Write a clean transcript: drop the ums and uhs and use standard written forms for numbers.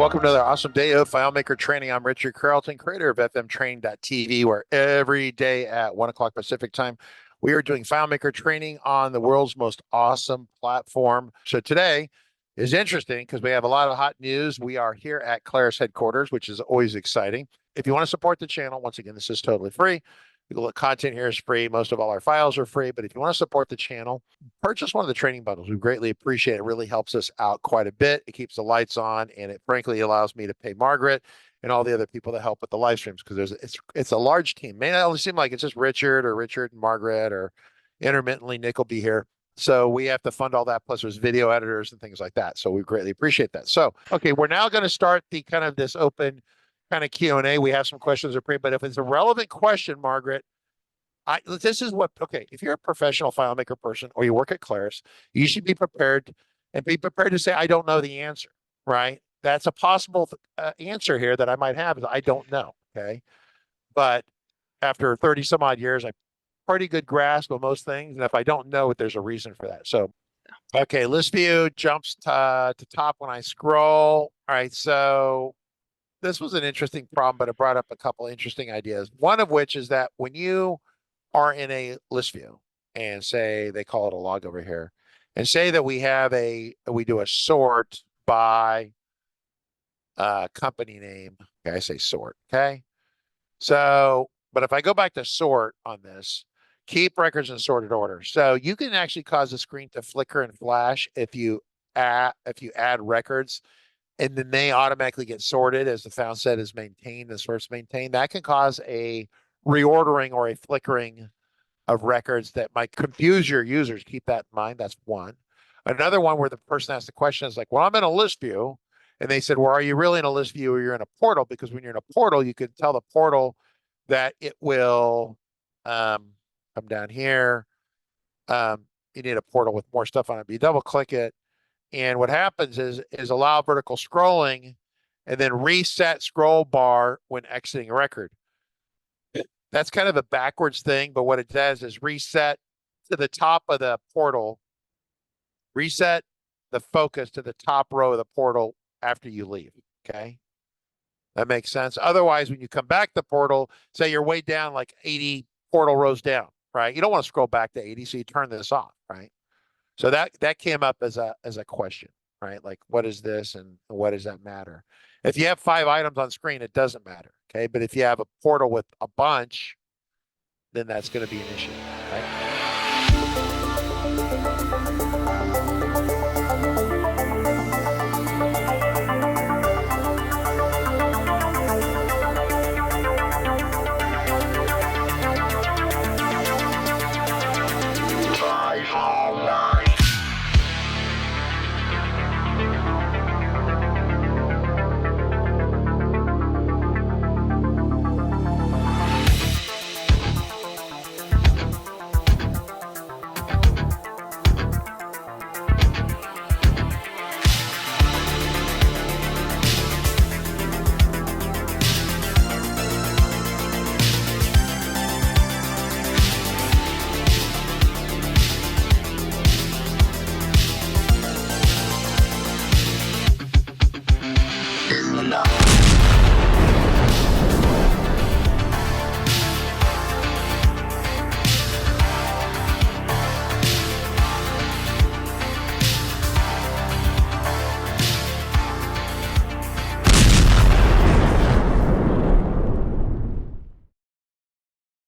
Welcome to another awesome day of FileMaker training. I'm Richard Carlton, creator of fmtraining.tv, where every day at 1 o'clock Pacific time, we are doing FileMaker training on the world's most awesome platform. So today is interesting because we have a lot of hot news. We are here at Claris headquarters, which is always exciting. If you want to support the channel, once again, this is totally free. The content here is free. Most of all our files are free. But if you want to support the channel, purchase one of the training bundles. We greatly appreciate it. It really helps us out quite a bit. It keeps the lights on, and it frankly allows me to pay Margaret and all the other people that help with the live streams because it's a large team. May not only seem like it's just Richard and Margaret or intermittently Nick will be here. So we have to fund all that. Plus there's video editors and things like that. So we greatly appreciate that. So, okay, we're now going to start the kind of this open kind of Q&A. We have some questions are but if it's a relevant question, Margaret, this is what, okay, if you're a professional FileMaker person or you work at Claris, you should be prepared to say, I don't know the answer, right? That's a possible answer here that I might have is I don't know, okay? But after 30 some odd years, I have pretty good grasp of most things. And if I don't know it, there's a reason for that. So, okay, list view jumps to top when I scroll. All right, so this was an interesting problem, but it brought up a couple interesting ideas. One of which is that when you are in a list view and say they call it a log over here and say that we do a sort by company name. Okay, I say sort. Okay. So, but if I go back to sort on this, keep records in sorted order. So you can actually cause the screen to flicker and flash if you add records, and then they automatically get sorted as the found set is maintained, the sort's maintained. That can cause a reordering or a flickering of records that might confuse your users. Keep that in mind. That's one. Another one where the person asked the question is like, well, I'm in a list view. And they said, well, are you really in a list view or you're in a portal? Because when you're in a portal, you can tell the portal that it will come down here. You need a portal with more stuff on it. But you double click it. And what happens is allow vertical scrolling and then reset scroll bar when exiting a record. That's kind of a backwards thing, but what it does is reset to the top of the portal, reset the focus to the top row of the portal after you leave, okay? That makes sense. Otherwise, when you come back to the portal, say you're way down like 80 portal rows down, right? You don't want to scroll back to 80, so you turn this off, right? So that came up as a question, right? Like, what is this and what does that matter? If you have 5 items on screen, it doesn't matter, okay? But if you have a portal with a bunch, then that's going to be an issue, right?